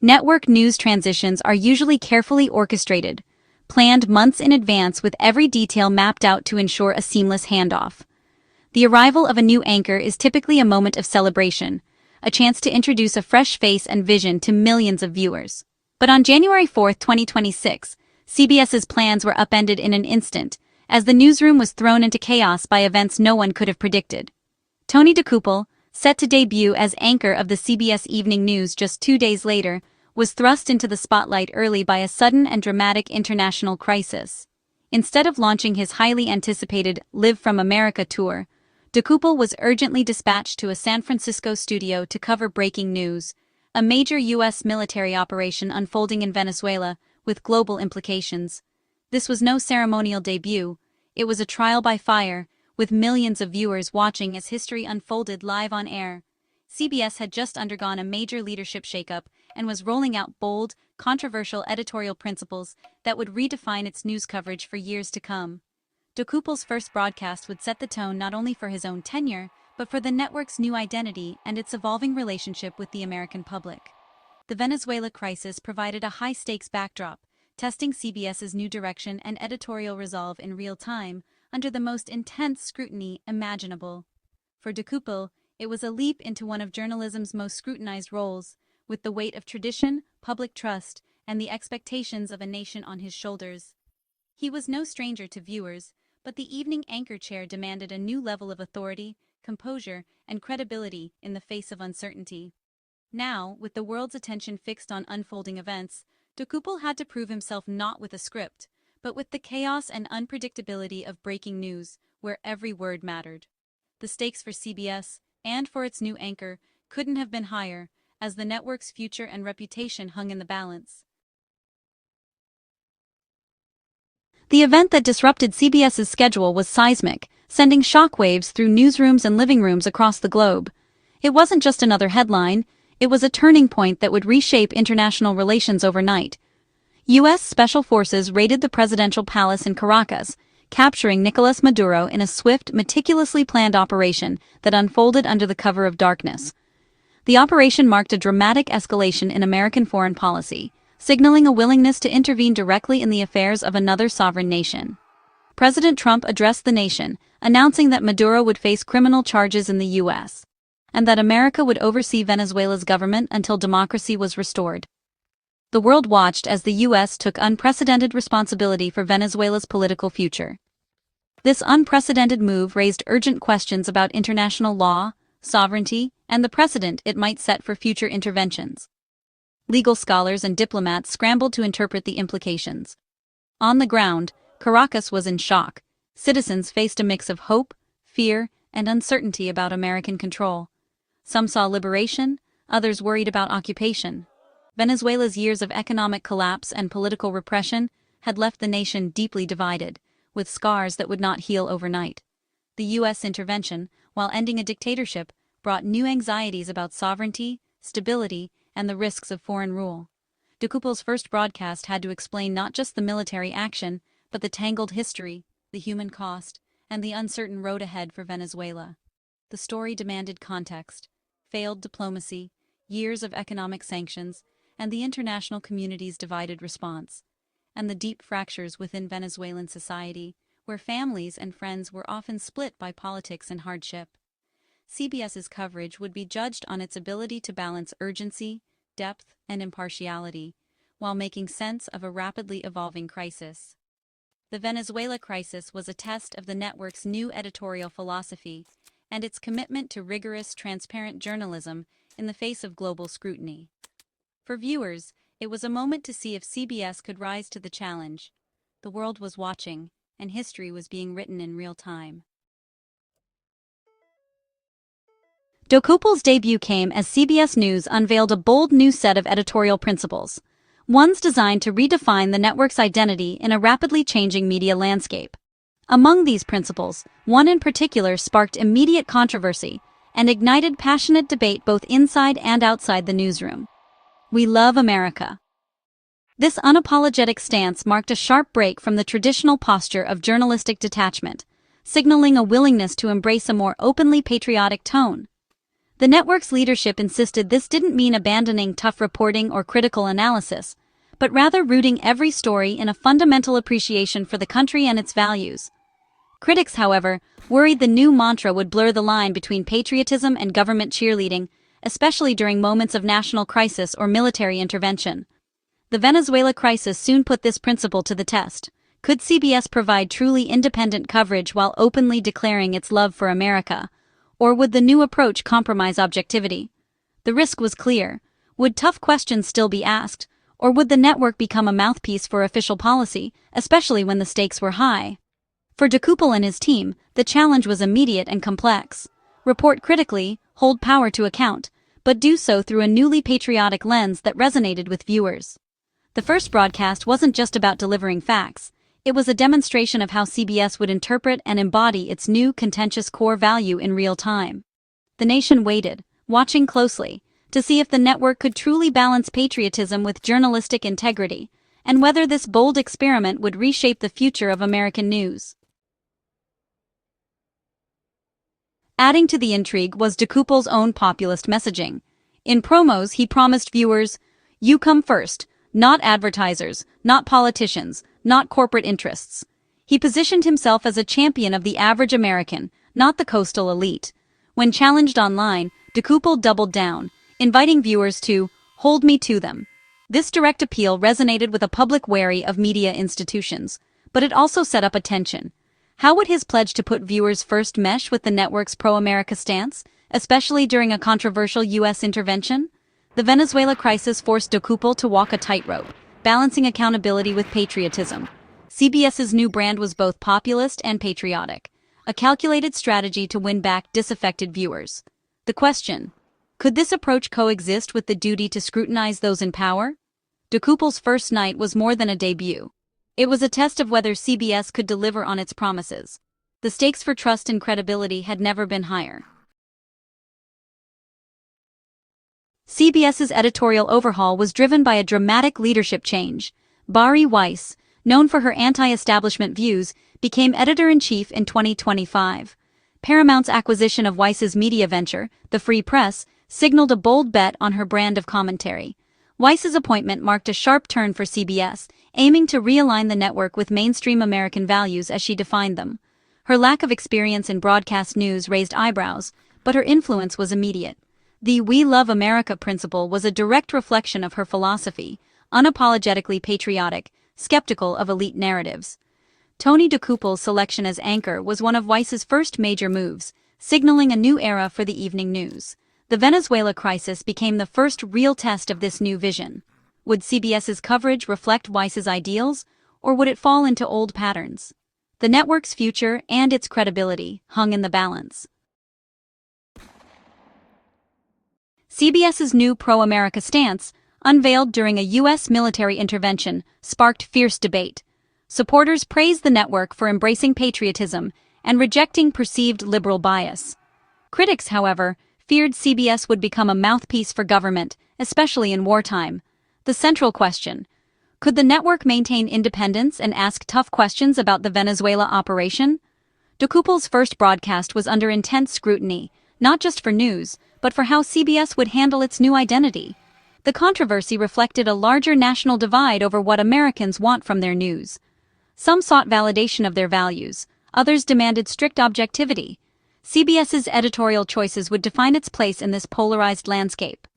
Network news transitions are usually carefully orchestrated, planned months in advance with every detail mapped out to ensure a seamless handoff. The arrival of a new anchor is typically a moment of celebration, a chance to introduce a fresh face and vision to millions of viewers. But on January 4, 2026, CBS's plans were upended in an instant, as the newsroom was thrown into chaos by events no one could have predicted. Tony Dokoupil, set to debut as anchor of the CBS Evening News just 2 days later, was thrust into the spotlight early by a sudden and dramatic international crisis. Instead of launching his highly anticipated Live from America tour, Dokoupil was urgently dispatched to a San Francisco studio to cover breaking news, a major U.S. military operation unfolding in Venezuela with global implications. This was no ceremonial debut, it was a trial by fire, with millions of viewers watching as history unfolded live on air. CBS had just undergone a major leadership shakeup and was rolling out bold, controversial editorial principles that would redefine its news coverage for years to come. Dokoupil's first broadcast would set the tone not only for his own tenure, but for the network's new identity and its evolving relationship with the American public. The Venezuela crisis provided a high-stakes backdrop, testing CBS's new direction and editorial resolve in real time, under the most intense scrutiny imaginable. For Dokoupil, it was a leap into one of journalism's most scrutinized roles, with the weight of tradition, public trust, and the expectations of a nation on his shoulders. He was no stranger to viewers, but the evening anchor chair demanded a new level of authority, composure, and credibility in the face of uncertainty. Now, with the world's attention fixed on unfolding events, Dokoupil had to prove himself not with a script, but with the chaos and unpredictability of breaking news, where every word mattered. The stakes for CBS, and for its new anchor, couldn't have been higher, as the network's future and reputation hung in the balance. The event that disrupted CBS's schedule was seismic, sending shockwaves through newsrooms and living rooms across the globe. It wasn't just another headline, it was a turning point that would reshape international relations overnight. U.S. Special Forces raided the presidential palace in Caracas, capturing Nicolás Maduro in a swift, meticulously planned operation that unfolded under the cover of darkness. The operation marked a dramatic escalation in American foreign policy, signaling a willingness to intervene directly in the affairs of another sovereign nation. President Trump addressed the nation, announcing that Maduro would face criminal charges in the U.S., and that America would oversee Venezuela's government until democracy was restored. The world watched as the U.S. took unprecedented responsibility for Venezuela's political future. This unprecedented move raised urgent questions about international law, sovereignty, and the precedent it might set for future interventions. Legal scholars and diplomats scrambled to interpret the implications. On the ground, Caracas was in shock. Citizens faced a mix of hope, fear, and uncertainty about American control. Some saw liberation, others worried about occupation. Venezuela's years of economic collapse and political repression had left the nation deeply divided, with scars that would not heal overnight. The U.S. intervention, while ending a dictatorship, brought new anxieties about sovereignty, stability, and the risks of foreign rule. Dokoupil's first broadcast had to explain not just the military action, but the tangled history, the human cost, and the uncertain road ahead for Venezuela. The story demanded context, failed diplomacy, years of economic sanctions, and the international community's divided response, and the deep fractures within Venezuelan society, where families and friends were often split by politics and hardship. CBS's coverage would be judged on its ability to balance urgency, depth, and impartiality, while making sense of a rapidly evolving crisis. The Venezuela crisis was a test of the network's new editorial philosophy and its commitment to rigorous, transparent journalism in the face of global scrutiny. For viewers, it was a moment to see if CBS could rise to the challenge. The world was watching, and history was being written in real time. Dokoupil's debut came as CBS News unveiled a bold new set of editorial principles, ones designed to redefine the network's identity in a rapidly changing media landscape. Among these principles, one in particular sparked immediate controversy and ignited passionate debate both inside and outside the newsroom. We love America. This unapologetic stance marked a sharp break from the traditional posture of journalistic detachment, signaling a willingness to embrace a more openly patriotic tone. The network's leadership insisted this didn't mean abandoning tough reporting or critical analysis, but rather rooting every story in a fundamental appreciation for the country and its values. Critics, however, worried the new mantra would blur the line between patriotism and government cheerleading, especially during moments of national crisis or military intervention. The Venezuela crisis soon put this principle to the test. Could CBS provide truly independent coverage while openly declaring its love for America? Or would the new approach compromise objectivity? The risk was clear. Would tough questions still be asked, or would the network become a mouthpiece for official policy, especially when the stakes were high? For Dokoupil and his team, the challenge was immediate and complex. Report critically, hold power to account, but do so through a newly patriotic lens that resonated with viewers. The first broadcast wasn't just about delivering facts. It was a demonstration of how CBS would interpret and embody its new contentious core value in real time. The nation waited, watching closely, to see if the network could truly balance patriotism with journalistic integrity, and whether this bold experiment would reshape the future of American news. Adding to the intrigue was Dokoupil's own populist messaging. In promos, he promised viewers, "You come first, not advertisers, not politicians, not corporate interests." He positioned himself as a champion of the average American, not the coastal elite. When challenged online, Dokoupil doubled down, inviting viewers to hold me to them. This direct appeal resonated with a public wary of media institutions, but it also set up a tension. How would his pledge to put viewers first mesh with the network's pro-America stance, especially during a controversial U.S. intervention? The Venezuela crisis forced Dokoupil to walk a tightrope, balancing accountability with patriotism. CBS's new brand was both populist and patriotic, a calculated strategy to win back disaffected viewers. The question: could this approach coexist with the duty to scrutinize those in power? Dokoupil's first night was more than a debut. It was a test of whether CBS could deliver on its promises. The stakes for trust and credibility had never been higher. CBS's editorial overhaul was driven by a dramatic leadership change. Bari Weiss, known for her anti-establishment views, became editor-in-chief in 2025. Paramount's acquisition of Weiss's media venture, the Free Press, signaled a bold bet on her brand of commentary. Weiss's appointment marked a sharp turn for CBS, aiming to realign the network with mainstream American values as she defined them. Her lack of experience in broadcast news raised eyebrows, but her influence was immediate. The "We Love America" principle was a direct reflection of her philosophy, unapologetically patriotic, skeptical of elite narratives. Tony Dokoupil's selection as anchor was one of Weiss's first major moves, signaling a new era for the evening news. The Venezuela crisis became the first real test of this new vision. Would CBS's coverage reflect Weiss's ideals, or would it fall into old patterns? The network's future and its credibility hung in the balance. CBS's new pro-America stance, unveiled during a U.S. military intervention, sparked fierce debate. Supporters praised the network for embracing patriotism and rejecting perceived liberal bias. Critics, however, feared CBS would become a mouthpiece for government, especially in wartime. The central question: could the network maintain independence and ask tough questions about the Venezuela operation? Dokoupil's first broadcast was under intense scrutiny, not just for news, but for how CBS would handle its new identity. The controversy reflected a larger national divide over what Americans want from their news. Some sought validation of their values, others demanded strict objectivity. CBS's editorial choices would define its place in this polarized landscape.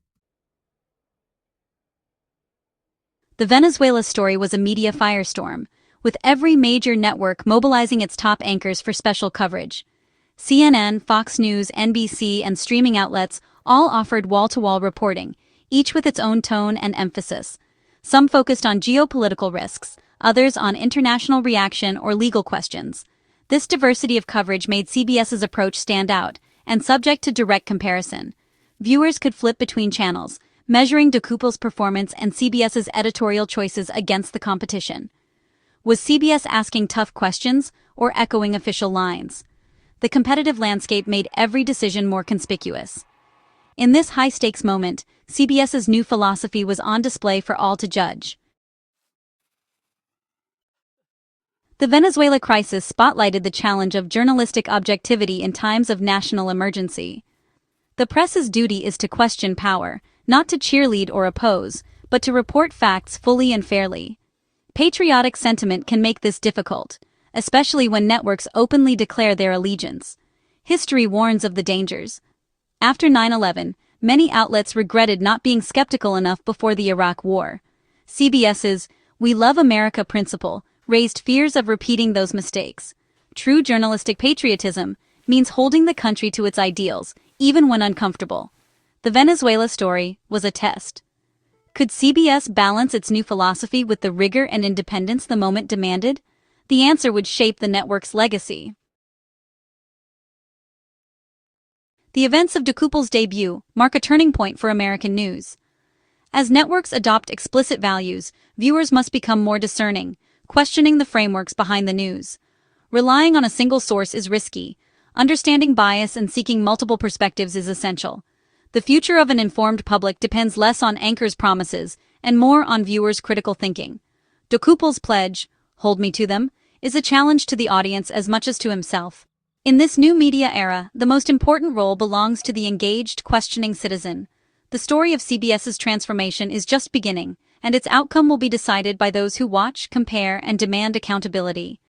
The Venezuela story was a media firestorm, with every major network mobilizing its top anchors for special coverage. CNN, Fox News, NBC, and streaming outlets all offered wall-to-wall reporting, each with its own tone and emphasis. Some focused on geopolitical risks, others on international reaction or legal questions. This diversity of coverage made CBS's approach stand out, and subject to direct comparison. Viewers could flip between channels, measuring Dokoupil's performance and CBS's editorial choices against the competition. Was CBS asking tough questions or echoing official lines? The competitive landscape made every decision more conspicuous. In this high-stakes moment, CBS's new philosophy was on display for all to judge. The Venezuela crisis spotlighted the challenge of journalistic objectivity in times of national emergency. The press's duty is to question power, not to cheerlead or oppose, but to report facts fully and fairly. Patriotic sentiment can make this difficult, especially when networks openly declare their allegiance. History warns of the dangers. After 9/11, many outlets regretted not being skeptical enough before the Iraq War. CBS's "We Love America" principle raised fears of repeating those mistakes. True journalistic patriotism means holding the country to its ideals, even when uncomfortable. The Venezuela story was a test. Could CBS balance its new philosophy with the rigor and independence the moment demanded? The answer would shape the network's legacy. The events of Dokoupil's debut mark a turning point for American news. As networks adopt explicit values, viewers must become more discerning, questioning the frameworks behind the news. Relying on a single source is risky. Understanding bias and seeking multiple perspectives is essential. The future of an informed public depends less on anchors' promises and more on viewers' critical thinking. Dokoupil's pledge, "Hold me to them," is a challenge to the audience as much as to himself. In this new media era, the most important role belongs to the engaged, questioning citizen. The story of CBS's transformation is just beginning, and its outcome will be decided by those who watch, compare, and demand accountability.